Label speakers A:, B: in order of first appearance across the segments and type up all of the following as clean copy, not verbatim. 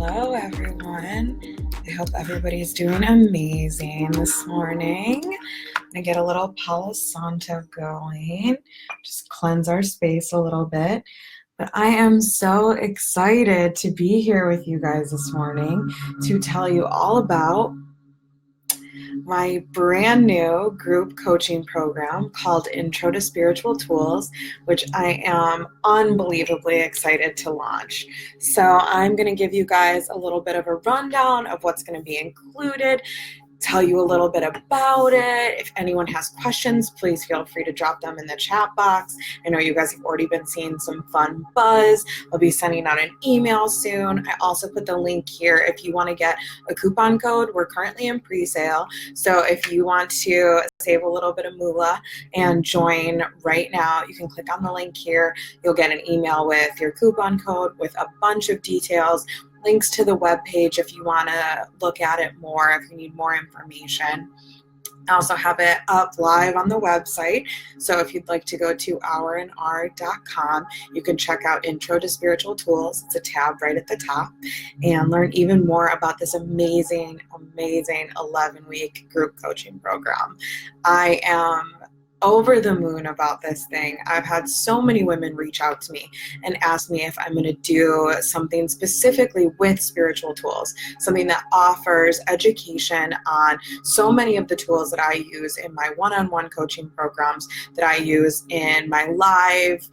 A: Hello, everyone. I hope everybody's doing amazing this morning. I'm gonna get a little Palo Santo going, just cleanse our space a little bit. But I am so excited to be here with you guys this morning to tell you all about my brand new group coaching program called Intro to Spiritual Tools, which I am unbelievably excited to launch. So I'm going to give you guys a little bit of a rundown of what's going to be included, tell you a little bit about it. If anyone has questions, please feel free to drop them in the chat box. I know you guys have already been seeing some fun buzz. I'll be sending out an email soon. I also put the link here if you want to get a coupon code. We're currently in pre-sale. So if you want to save a little bit of moolah and join right now, you can click on the link here. You'll get an email with your coupon code with a bunch of details, links to the webpage if you want to look at it more, if you need more information. I also have it up live on the website. So if you'd like to go to ourandarr.com, you can check out Intro to Spiritual Tools. It's a tab right at the top, and learn even more about this amazing 11-week group coaching program. I am over the moon about this thing. I've had so many women reach out to me and ask me if I'm going to do something specifically with spiritual tools, something that offers education on so many of the tools that I use in my one-on-one coaching programs, that I use in my live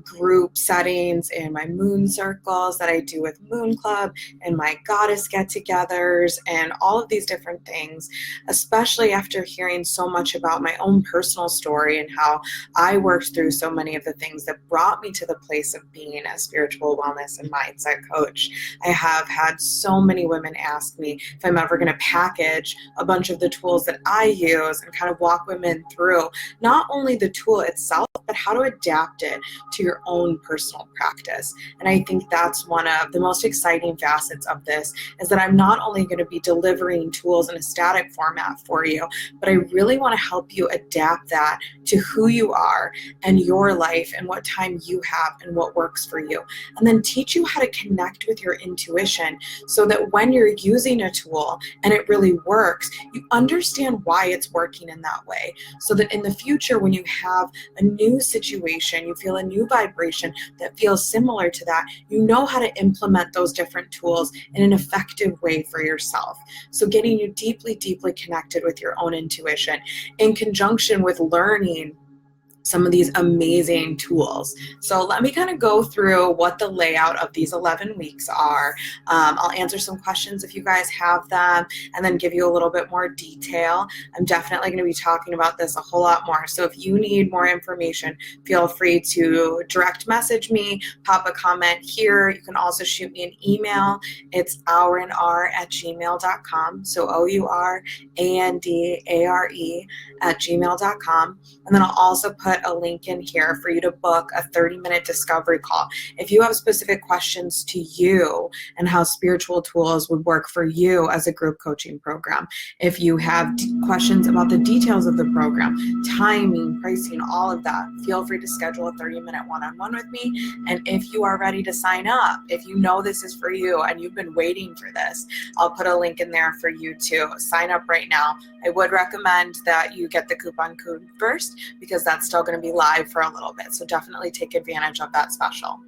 A: group settings, in my moon circles that I do with Moon Club, and my goddess get-togethers, and all of these different things, especially after hearing so much about my own personal story and how I worked through so many of the things that brought me to the place of being a spiritual wellness and mindset coach. I have had so many women ask me if I'm ever going to package a bunch of the tools that I use and kind of walk women through not only the tool itself, but how to adapt it to your own personal practice. And I think that's one of the most exciting facets of this, is that I'm not only going to be delivering tools in a static format for you, but I really want to help you adapt that to who you are and your life and what time you have and what works for you. And then teach you how to connect with your intuition so that when you're using a tool and it really works, you understand why it's working in that way. So that in the future, when you have a new situation, you feel a new vibration that feels similar to that, you know how to implement those different tools in an effective way for yourself. So getting you deeply, deeply connected with your own intuition in conjunction with learning some of these amazing tools. So let me kind of go through what the layout of these 11 weeks are. I'll answer some questions if you guys have them, and then give you a little bit more detail. I'm definitely going to be talking about this a whole lot more. So if you need more information, feel free to direct message me, pop a comment here. You can also shoot me an email. It's ourandarr@gmail.com. So OURANDARE@gmail.com. And then I'll also put a link in here for you to book a 30-minute discovery call. If you have specific questions to you and how spiritual tools would work for you as a group coaching program, if you have questions about the details of the program, timing, pricing, all of that, feel free to schedule a 30-minute one-on-one with me. And if you are ready to sign up, if you know this is for you and you've been waiting for this, I'll put a link in there for you to sign up right now. I would recommend that you get the coupon code first, because that's still going to be live for a little bit. So definitely take advantage of that special.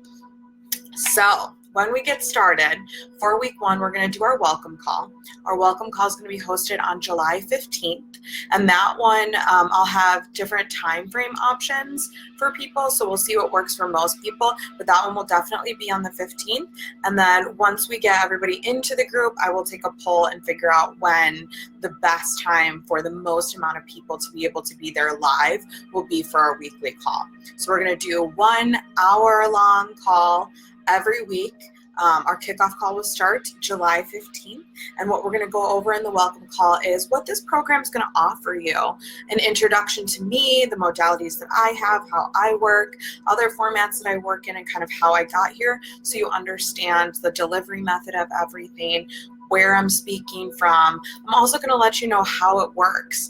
A: So when we get started, for week one, we're going to do our welcome call. Our welcome call is going to be hosted on July 15th. And that one, I'll have different time frame options for people. So we'll see what works for most people. But that one will definitely be on the 15th. And then once we get everybody into the group, I will take a poll and figure out when the best time for the most amount of people to be able to be there live will be for our weekly call. So we're going to do 1 hour-long call every week. Our kickoff call will start July 15th. And what we're going to go over in the welcome call is what this program is going to offer you. An introduction to me, the modalities that I have, how I work, other formats that I work in, and kind of how I got here, so you understand the delivery method of everything, where I'm speaking from. I'm also going to let you know how it works.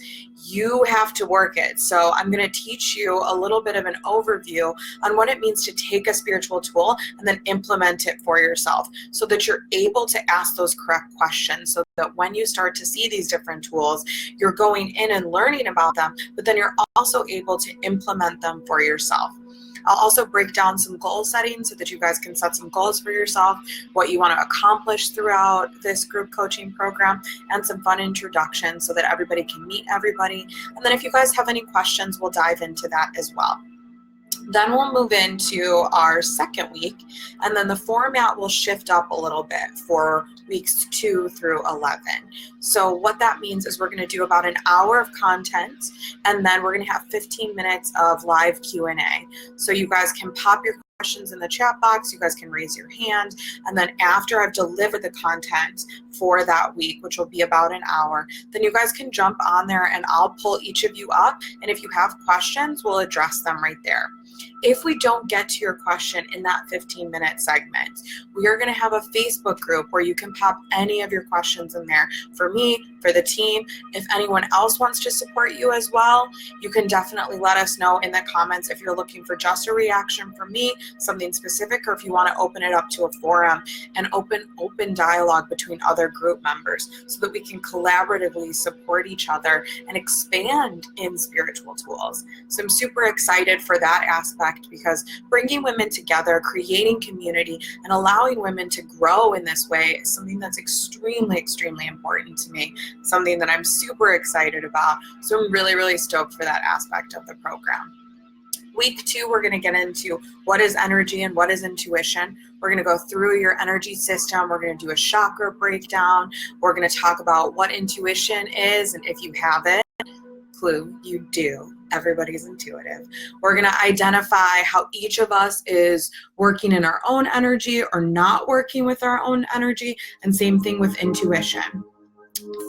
A: You have to work it. So I'm going to teach you a little bit of an overview on what it means to take a spiritual tool and then implement it for yourself so that you're able to ask those correct questions, so that when you start to see these different tools, you're going in and learning about them, but then you're also able to implement them for yourself. I'll also break down some goal setting so that you guys can set some goals for yourself, what you want to accomplish throughout this group coaching program, and some fun introductions so that everybody can meet everybody. And then if you guys have any questions, we'll dive into that as well. Then we'll move into our second week, and then the format will shift up a little bit for weeks 2 through 11. So what that means is we're going to do about an hour of content, and then we're going to have 15 minutes of live Q&A. So you guys can pop your questions in the chat box, you guys can raise your hand, and then after I've delivered the content for that week, which will be about an hour, then you guys can jump on there and I'll pull each of you up, and if you have questions, we'll address them right there. If we don't get to your question in that 15-minute segment, we are going to have a Facebook group where you can pop any of your questions in there for me, for the team. If anyone else wants to support you as well, you can definitely let us know in the comments if you're looking for just a reaction from me, something specific, or if you want to open it up to a forum and open dialogue between other group members so that we can collaboratively support each other and expand in spiritual tools. So I'm super excited for that aspect, because bringing women together, creating community, and allowing women to grow in this way is something that's extremely, extremely important to me, something that I'm super excited about. So I'm really, really stoked for that aspect of the program. Week 2, we're going to get into what is energy and what is intuition. We're going to go through your energy system. We're going to do a chakra breakdown. We're going to talk about what intuition is, and if you have it, clue, you do. Everybody's intuitive. We're going to identify how each of us is working in our own energy or not working with our own energy, and same thing with intuition.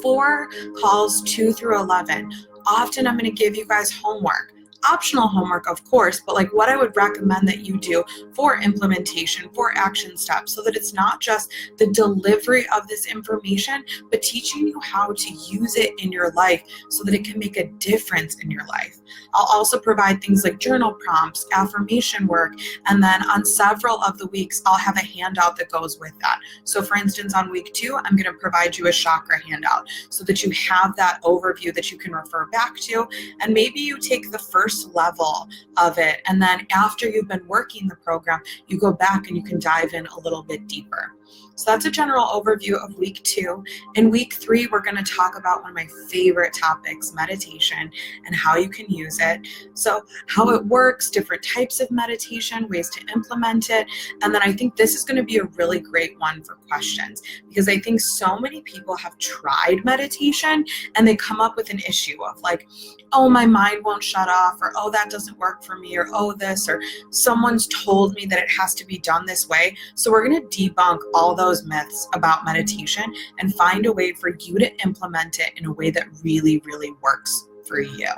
A: For calls 2 through 11, often I'm going to give you guys homework. Optional homework, of course, but like what I would recommend that you do for implementation, for action steps, so that it's not just the delivery of this information, but teaching you how to use it in your life so that it can make a difference in your life. I'll also provide things like journal prompts, affirmation work, and then on several of the weeks, I'll have a handout that goes with that. So for instance, on week 2, I'm going to provide you a chakra handout so that you have that overview that you can refer back to, and maybe you take the first level of it, and then after you've been working the program, you go back and you can dive in a little bit deeper. So that's a general overview of week 2. In week 3, we're going to talk about one of my favorite topics, meditation, and how you can use it. So how it works, different types of meditation, ways to implement it. And then I think this is going to be a really great one for questions, because I think so many people have tried meditation and they come up with an issue of like, oh, my mind won't shut off, or oh, that doesn't work for me, or oh, this, or someone's told me that it has to be done this way. So we're going to debunk all those myths about meditation and find a way for you to implement it in a way that really, really works for you.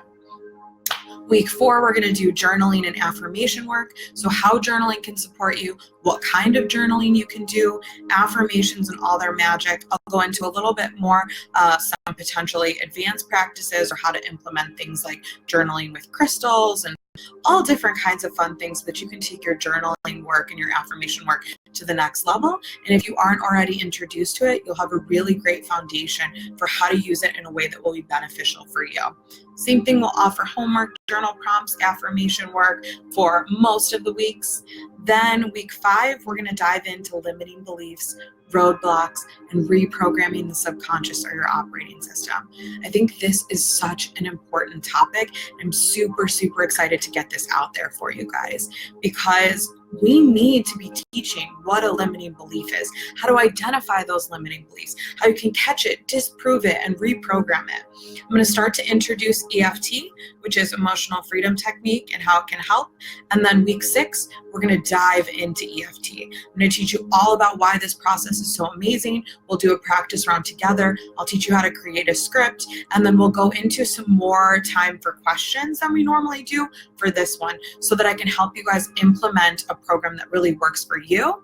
A: Week 4, we're going to do journaling and affirmation work. So how journaling can support you, what kind of journaling you can do, affirmations and all their magic. I'll go into a little bit more, some potentially advanced practices, or how to implement things like journaling with crystals and all different kinds of fun things so that you can take your journaling work and your affirmation work to the next level. And if you aren't already introduced to it, you'll have a really great foundation for how to use it in a way that will be beneficial for you. Same thing, we'll offer homework, journal prompts, affirmation work for most of the weeks. Then week 5, we're going to dive into limiting beliefs, roadblocks, and reprogramming the subconscious or your operating system. I think this is such an important topic. I'm super, super excited to get this out there for you guys, because we need to be teaching what a limiting belief is, how to identify those limiting beliefs, how you can catch it, disprove it, and reprogram it. I'm going to start to introduce EFT, which is emotional freedom technique, and how it can help. And then week 6, we're going to dive into EFT. I'm going to teach you all about why this process is so amazing. We'll do a practice round together. I'll teach you how to create a script, and then we'll go into some more time for questions than we normally do for this one, so that I can help you guys implement a program that really works for you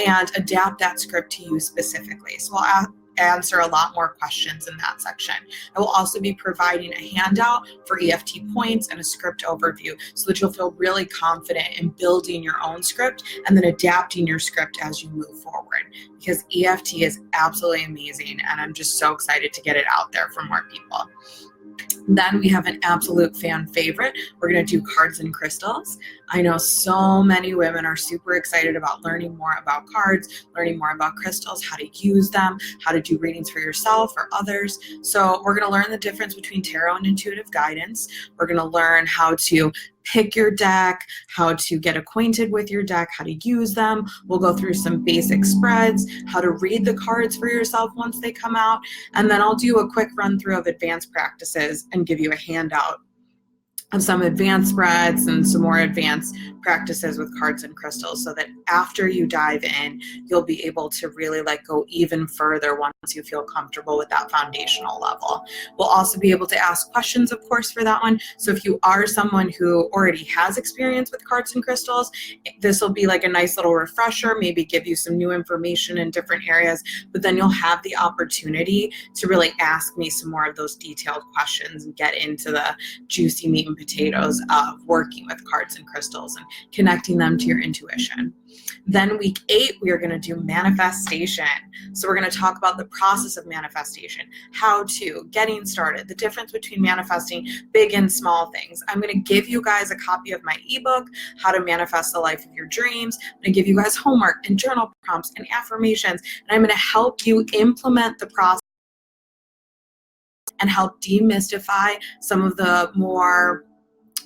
A: and adapt that script to you specifically. So I'll answer a lot more questions in that section. I will also be providing a handout for EFT points and a script overview so that you'll feel really confident in building your own script and then adapting your script as you move forward, because EFT is absolutely amazing and I'm just so excited to get it out there for more people. Then we have an absolute fan favorite. We're going to do cards and crystals. I know so many women are super excited about learning more about cards, learning more about crystals, how to use them, how to do readings for yourself or others. So we're going to learn the difference between tarot and intuitive guidance. We're going to learn how to pick your deck, how to get acquainted with your deck, how to use them. We'll go through some basic spreads, how to read the cards for yourself once they come out, and then I'll do a quick run through of advanced practices and give you a handout of some advanced spreads and some more advanced practices with cards and crystals, so that after you dive in, you'll be able to really go even further once you feel comfortable with that foundational level. We'll also be able to ask questions, of course, for that one. So if you are someone who already has experience with cards and crystals, this will be like a nice little refresher, maybe give you some new information in different areas, but then you'll have the opportunity to really ask me some more of those detailed questions and get into the juicy meat and potatoes of working with cards and crystals and connecting them to your intuition. Then week 8, we are going to do manifestation. So we're going to talk about the process of manifestation, how to, getting started, the difference between manifesting big and small things. I'm going to give you guys a copy of my ebook, How to Manifest the Life of Your Dreams. I'm going to give you guys homework and journal prompts and affirmations, and I'm going to help you implement the process and help demystify some of the more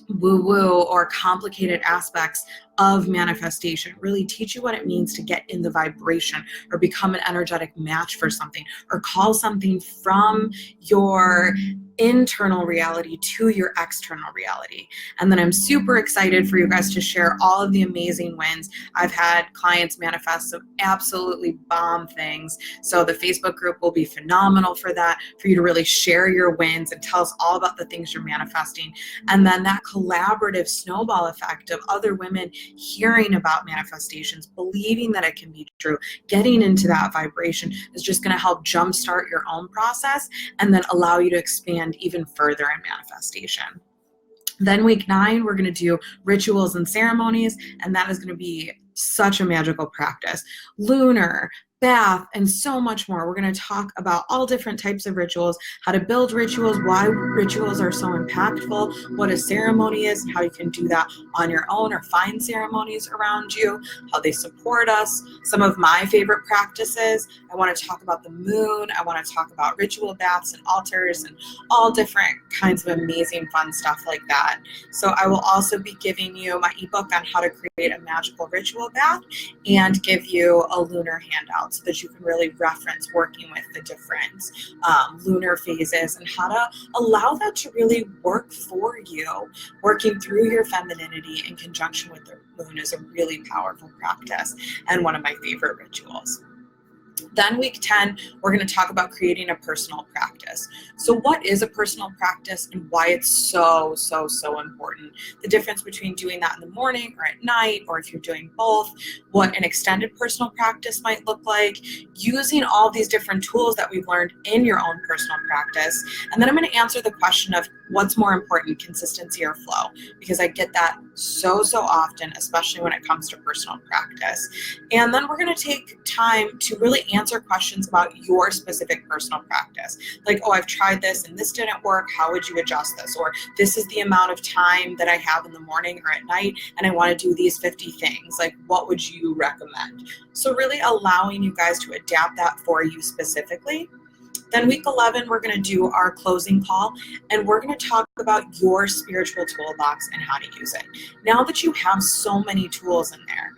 A: woo-woo or complicated aspects of manifestation, really teach you what it means to get in the vibration or become an energetic match for something or call something from your internal reality to your external reality. And then I'm super excited for you guys to share all of the amazing wins. I've had clients manifest some absolutely bomb things. So the Facebook group will be phenomenal for that, for you to really share your wins and tell us all about the things you're manifesting. And then that collaborative snowball effect of other women hearing about manifestations, believing that it can be true, getting into that vibration is just going to help jumpstart your own process and then allow you to expand even further in manifestation. Then week 9, we're going to do rituals and ceremonies, and that is going to be such a magical practice. Lunar, bath, and so much more. We're going to talk about all different types of rituals, how to build rituals, why rituals are so impactful, what a ceremony is, and how you can do that on your own or find ceremonies around you, how they support us. Some of my favorite practices, I want to talk about the moon. I want to talk about ritual baths and altars and all different kinds of amazing fun stuff like that. So I will also be giving you my ebook on how to create a magical ritual bath and give you a lunar handout, so that you can really reference working with the different lunar phases and how to allow that to really work for you. Working through your femininity in conjunction with the moon is a really powerful practice and one of my favorite rituals. Then week 10, we're going to talk about creating a personal practice. So what is a personal practice and why it's so important? The difference between doing that in the morning or at night, or if you're doing both, what an extended personal practice might look like, using all these different tools that we've learned in your own personal practice. And then I'm going to answer the question of what's more important, consistency or flow, because I get that so often, especially when it comes to personal practice. And then we're going to take time to really answer questions about your specific personal practice. Like, oh, I've tried this and this didn't work. How would you adjust this? Or this is the amount of time that I have in the morning or at night, and I want to do these 50 things. Like, what would you recommend? So really allowing you guys to adapt that for you specifically. Then week 11, we're going to do our closing call, and we're going to talk about your spiritual toolbox and how to use it. Now that you have so many tools in there,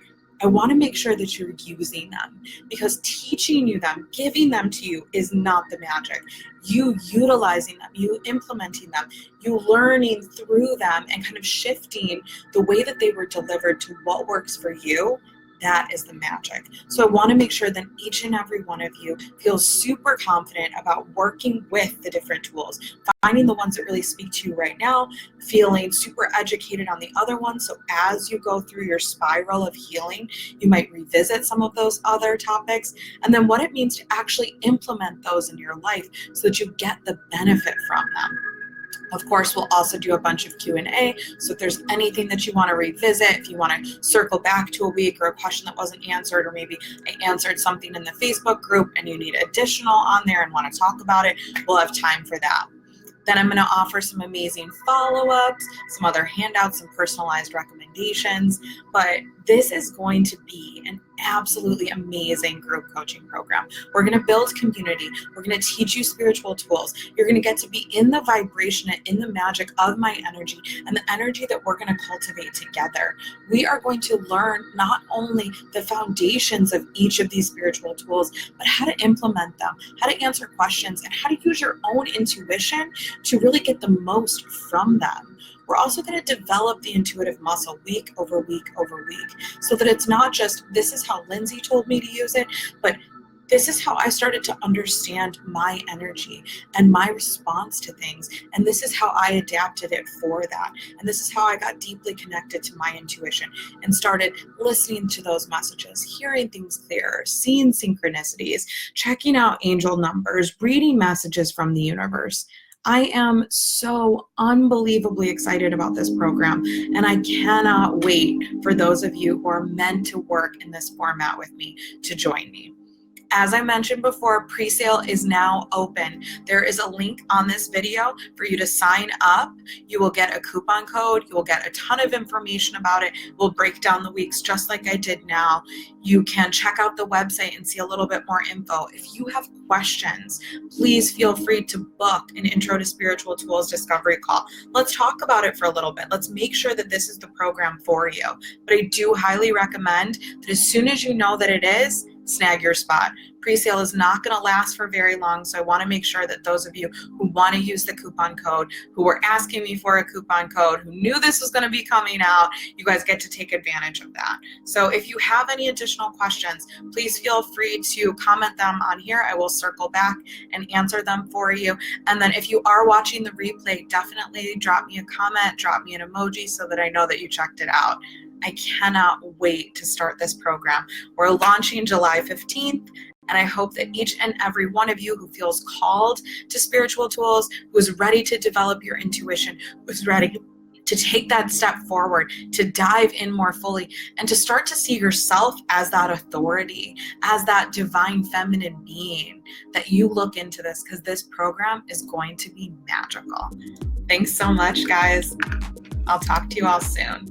A: I want to make sure that you're using them, because teaching you them, giving them to you is not the magic. You utilizing them, you implementing them, you learning through them and kind of shifting the way that they were delivered to what works for you. that is the magic. So I want to make sure that each and every one of you feels super confident about working with the different tools, finding the ones that really speak to you right now, feeling super educated on the other ones. So as you go through your spiral of healing, you might revisit some of those other topics, and then what it means to actually implement those in your life so that you get the benefit from them. Of course, we'll also do a bunch of Q&A. So if there's anything that you want to revisit, if you want to circle back to a week or a question that wasn't answered, or maybe I answered something in the Facebook group and you need additional on there and want to talk about it, we'll have time for that. Then I'm going to offer some amazing follow-ups, some other handouts, some personalized recommendations. But this is going to be an absolutely amazing group coaching program. We're going to build community. We're going to teach you spiritual tools. You're going to get to be in the vibration and in the magic of my energy and the energy that we're going to cultivate together. We are going to learn not only the foundations of each of these spiritual tools, but how to implement them, how to answer questions, and how to use your own intuition to really get the most from them. We're also going to develop the intuitive muscle week over week over week, so that it's not just, this is how Lindsay told me to use it, but this is how I started to understand my energy and my response to things. And this is how I adapted it for that. And this is how I got deeply connected to my intuition and started listening to those messages, hearing things clearer, seeing synchronicities, checking out angel numbers, reading messages from the universe. I am so unbelievably excited about this program, and I cannot wait for those of you who are meant to work in this format with me to join me. As I mentioned before, pre-sale is now open. There is a link on this video for you to sign up. You will get a coupon code. You will get a ton of information about it. We'll break down the weeks just like I did now. You can check out the website and see a little bit more info. If you have questions, please feel free to book an Intro to Spiritual Tools discovery call. Let's talk about it for a little bit. Let's make sure that this is the program for you. But I do highly recommend that as soon as you know that it is, snag your spot. Pre-sale is not going to last for very long, so I want to make sure that those of you who want to use the coupon code, who were asking me for a coupon code, who knew this was going to be coming out, you guys get to take advantage of that. So if you have any additional questions, please feel free to comment them on here. I will circle back and answer them for you. And then if you are watching the replay, definitely drop me a comment, drop me an emoji so that I know that you checked it out. I cannot wait to start this program. We're launching July 15th, and I hope that each and every one of you who feels called to spiritual tools, who is ready to develop your intuition, who's ready to take that step forward, to dive in more fully, and to start to see yourself as that authority, as that divine feminine being, that you look into this, because this program is going to be magical. Thanks so much, guys. I'll talk to you all soon.